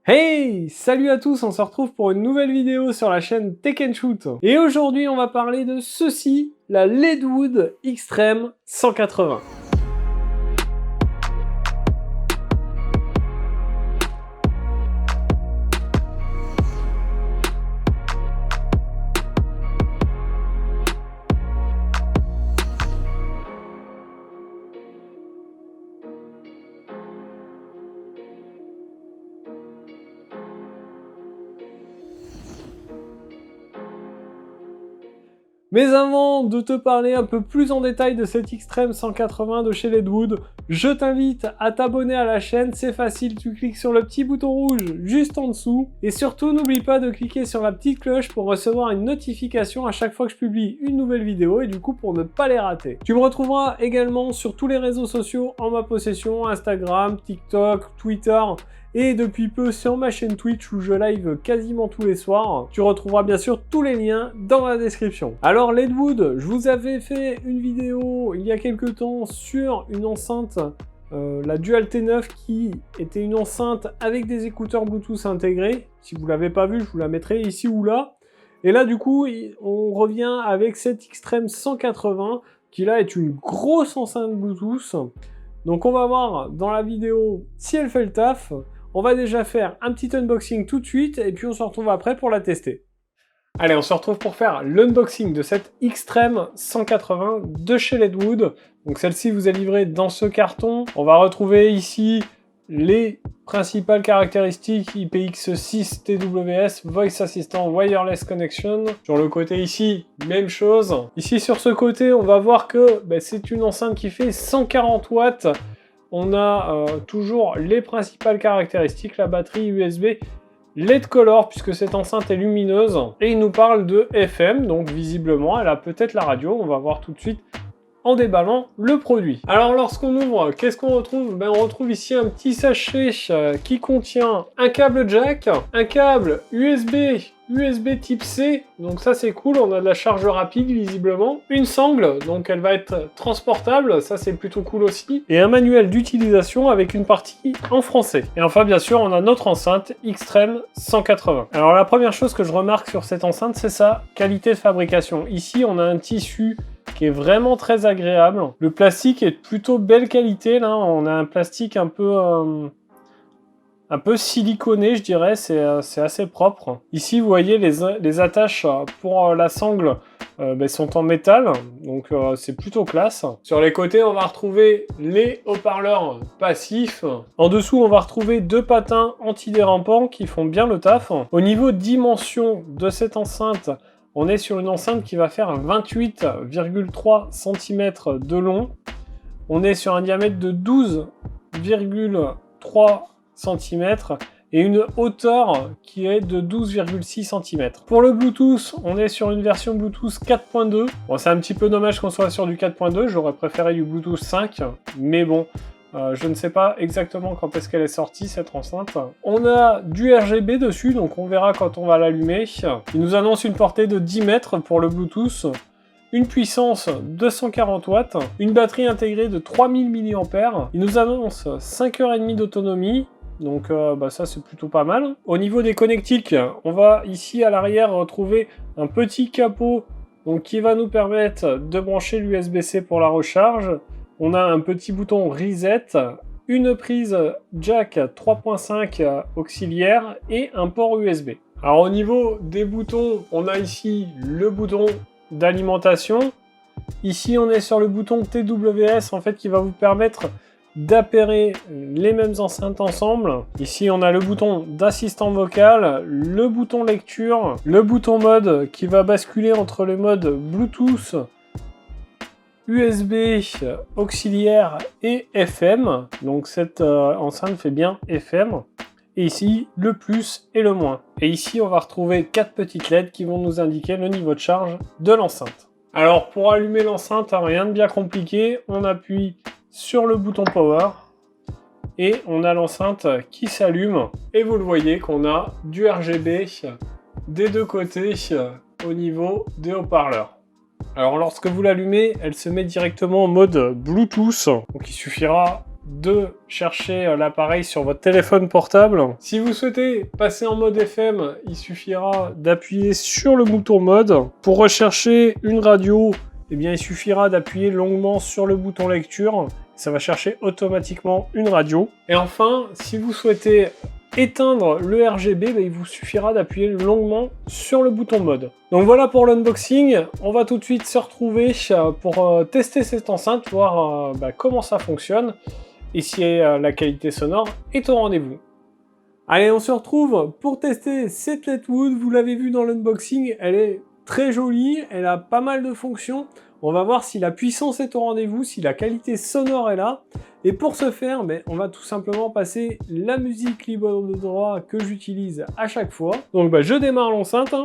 Hey! Salut à tous, on se retrouve pour une nouvelle vidéo sur la chaîne Tech & Shoot. Et aujourd'hui, on va parler de ceci, la Leadwood Extreme 180. Mais avant de te parler un peu plus en détail de cette Extreme 180 de chez Leadwood, je t'invite à t'abonner à la chaîne, c'est facile, tu cliques sur le petit bouton rouge juste en dessous. Et surtout, n'oublie pas de cliquer sur la petite cloche pour recevoir une notification à chaque fois que je publie une nouvelle vidéo et du coup pour ne pas les rater. Tu me retrouveras également sur tous les réseaux sociaux en ma possession, Instagram, TikTok, Twitter, et depuis peu sur ma chaîne Twitch où je live quasiment tous les soirs. Tu retrouveras bien sûr tous les liens dans la description. Alors Leadwood, je vous avais fait une vidéo il y a quelques temps sur une enceinte, la Dual T9 qui était une enceinte avec des écouteurs Bluetooth intégrés. Si vous ne l'avez pas vu, je vous la mettrai ici ou là. Et là du coup, on revient avec cette Extreme 180 qui là est une grosse enceinte Bluetooth. Donc on va voir dans la vidéo si elle fait le taf. On va déjà faire un petit unboxing tout de suite et puis on se retrouve après pour la tester. Allez, on se retrouve pour faire l'unboxing de cette Extreme 180 de chez Leadwood. Donc celle-ci vous est livrée dans ce carton. On va retrouver ici les principales caractéristiques IPX6 TWS, Voice Assistant Wireless Connection. Sur le côté ici, même chose. Ici sur ce côté, on va voir que c'est une enceinte qui fait 140 watts. On a toujours les principales caractéristiques, la batterie USB LED Color, puisque cette enceinte est lumineuse. Et il nous parle de FM, donc visiblement, elle a peut-être la radio. On va voir tout de suite en déballant le produit. Alors lorsqu'on ouvre, qu'est-ce qu'on retrouve? On retrouve ici un petit sachet qui contient un câble jack, un câble USB type C, donc ça c'est cool, on a de la charge rapide visiblement, une sangle, donc elle va être transportable, ça c'est plutôt cool aussi, et un manuel d'utilisation avec une partie en français. Et enfin bien sûr on a notre enceinte Extreme 180. Alors la première chose que je remarque sur cette enceinte, c'est sa qualité de fabrication. Ici on a un tissu qui est vraiment très agréable. Le plastique est plutôt belle qualité, là on a un plastique un peu siliconé, je dirais, c'est assez propre. Ici, vous voyez, les attaches pour la sangle sont en métal, donc c'est plutôt classe. Sur les côtés, on va retrouver les haut-parleurs passifs. En dessous, on va retrouver deux patins antidérapants qui font bien le taf. Au niveau dimension de cette enceinte, on est sur une enceinte qui va faire 28,3 cm de long. On est sur un diamètre de 12,3 cm et une hauteur qui est de 12,6 cm. Pour le Bluetooth, on est sur une version Bluetooth 4.2. Bon, c'est un petit peu dommage qu'on soit sur du 4.2, j'aurais préféré du Bluetooth 5, mais bon, je ne sais pas exactement quand est-ce qu'elle est sortie cette enceinte. On a du RGB dessus, donc on verra quand on va l'allumer. Il nous annonce une portée de 10 mètres pour le Bluetooth, une puissance de 140 watts, une batterie intégrée de 3000 mAh. Il nous annonce 5h30 d'autonomie, donc ça c'est plutôt pas mal. Au niveau des connectiques, on va ici à l'arrière retrouver un petit capot donc, qui va nous permettre de brancher l'USB-C pour la recharge. On a un petit bouton Reset, une prise jack 3.5 auxiliaire et un port USB. Alors au niveau des boutons, on a ici le bouton d'alimentation. Ici on est sur le bouton TWS en fait qui va vous permettre d'appairer les mêmes enceintes ensemble. Ici on a le bouton d'assistant vocal, le bouton lecture, le bouton mode qui va basculer entre le mode Bluetooth, USB, auxiliaire et FM. Donc cette enceinte fait bien FM. Et ici, le plus et le moins. Et ici, on va retrouver 4 petites LED qui vont nous indiquer le niveau de charge de l'enceinte. Alors, pour allumer l'enceinte, rien de bien compliqué. On appuie sur le bouton Power. Et on a l'enceinte qui s'allume. Et vous le voyez qu'on a du RGB des deux côtés au niveau des haut-parleurs. Alors lorsque vous l'allumez, elle se met directement en mode Bluetooth. Donc il suffira de chercher l'appareil sur votre téléphone portable. Si vous souhaitez passer en mode FM, il suffira d'appuyer sur le bouton mode. Pour rechercher une radio, eh bien, il suffira d'appuyer longuement sur le bouton lecture. Ça va chercher automatiquement une radio. Et enfin, si vous souhaitez éteindre le RGB, il vous suffira d'appuyer longuement sur le bouton mode. Donc voilà pour l'unboxing. On va tout de suite se retrouver pour tester cette enceinte, voir comment ça fonctionne et si la qualité sonore est au rendez-vous. Allez, on se retrouve pour tester cette Letwood. Vous l'avez vu dans l'unboxing, elle est très jolie, elle a pas mal de fonctions. On va voir si la puissance est au rendez-vous, si la qualité sonore est là. Et pour ce faire, on va tout simplement passer la musique libre de droit que j'utilise à chaque fois. Donc je démarre l'enceinte.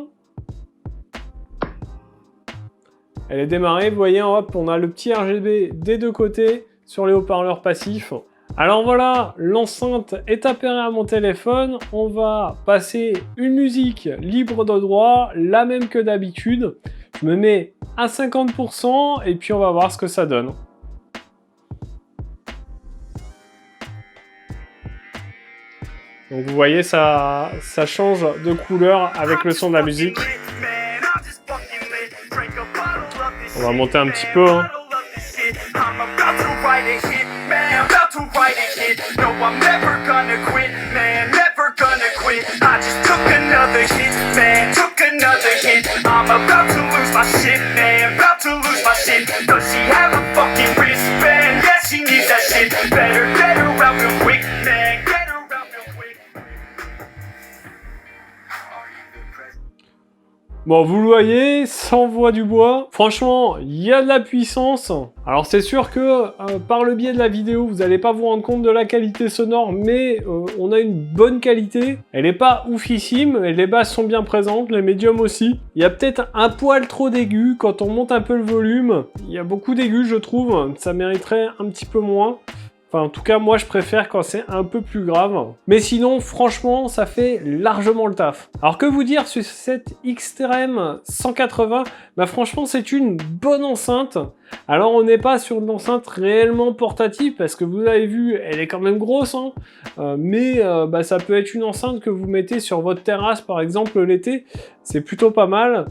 Elle est démarrée, vous voyez, hop, on a le petit RGB des deux côtés sur les haut-parleurs passifs. Alors voilà, l'enceinte est appairée à mon téléphone. On va passer une musique libre de droit, la même que d'habitude. Je me mets à 50% et puis on va voir ce que ça donne. Donc vous voyez, ça change de couleur avec le son de la musique. On va monter un petit peu. Bon, vous le voyez, sans voix du bois. Franchement, il y a de la puissance. Alors c'est sûr que par le biais de la vidéo, vous n'allez pas vous rendre compte de la qualité sonore, mais on a une bonne qualité. Elle n'est pas oufissime, mais les basses sont bien présentes, les médiums aussi. Il y a peut-être un poil trop d'aigus quand on monte un peu le volume. Il y a beaucoup d'aigus, je trouve. Ça mériterait un petit peu moins. Enfin, en tout cas, moi, je préfère quand c'est un peu plus grave. Mais sinon, franchement, ça fait largement le taf. Alors, que vous dire sur cette Xtreme 180 ? Franchement, c'est une bonne enceinte. Alors, on n'est pas sur une enceinte réellement portative, parce que vous avez vu, elle est quand même grosse. Mais ça peut être une enceinte que vous mettez sur votre terrasse, par exemple, l'été. C'est plutôt pas mal.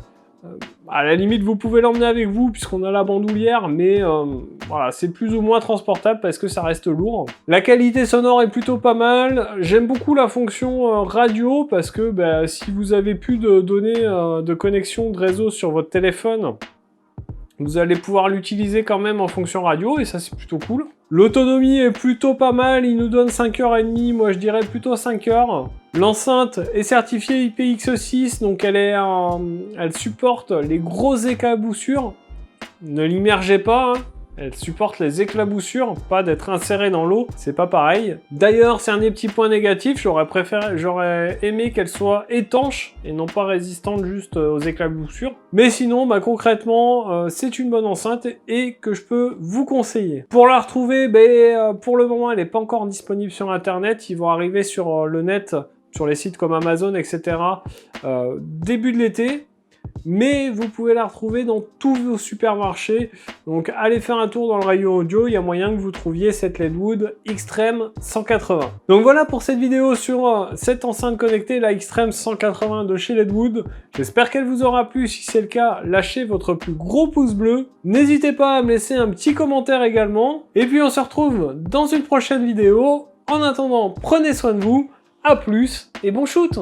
À la limite, vous pouvez l'emmener avec vous puisqu'on a la bandoulière, mais voilà, c'est plus ou moins transportable parce que ça reste lourd. La qualité sonore est plutôt pas mal. J'aime beaucoup la fonction radio parce que si vous avez plus de données de connexion de réseau sur votre téléphone, vous allez pouvoir l'utiliser quand même en fonction radio et ça c'est plutôt cool. L'autonomie est plutôt pas mal, il nous donne 5h30, moi je dirais plutôt 5h. L'enceinte est certifiée IPX6, donc elle supporte les grosses éclaboussures. Ne l'immergez pas, Elle supporte les éclaboussures, pas d'être insérée dans l'eau, c'est pas pareil. D'ailleurs, c'est un des petits points négatifs, j'aurais aimé qu'elle soit étanche et non pas résistante juste aux éclaboussures. Mais sinon, concrètement, c'est une bonne enceinte et que je peux vous conseiller. Pour la retrouver, pour le moment, elle n'est pas encore disponible sur internet, ils vont arriver sur le net, sur les sites comme Amazon, etc. Début de l'été. Mais vous pouvez la retrouver dans tous vos supermarchés. Donc allez faire un tour dans le rayon audio, il y a moyen que vous trouviez cette Letwood Xtreme 180. Donc voilà pour cette vidéo sur cette enceinte connectée, la Xtreme 180 de chez Letwood. J'espère qu'elle vous aura plu. Si c'est le cas, lâchez votre plus gros pouce bleu. N'hésitez pas à me laisser un petit commentaire également. Et puis on se retrouve dans une prochaine vidéo. En attendant, prenez soin de vous. À plus et bon shoot!